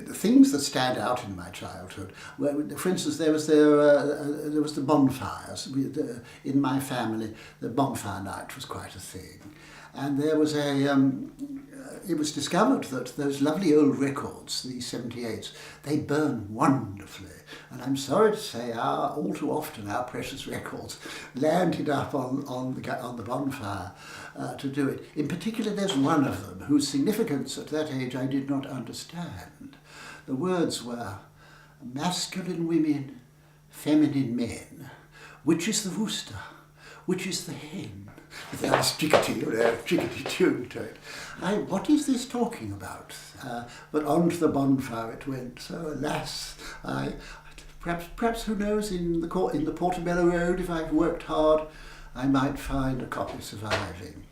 the things that stand out in my childhood were, for instance, there was the bonfires. In my family, the bonfire night was quite a thing. And there was it was discovered that those lovely old records, the 78s, they burn wonderfully. And I'm sorry to say, all too often our precious records landed up on the bonfire to do it. In particular, there's one of them whose significance at that age I did not understand. The words were, masculine women, feminine men. Which is the rooster? Which is the hen? With a nice chickadee tune to it. What is this talking about? But onto the bonfire it went. So alas, perhaps who knows, in the Portobello Road, if I've worked hard, I might find a copy surviving.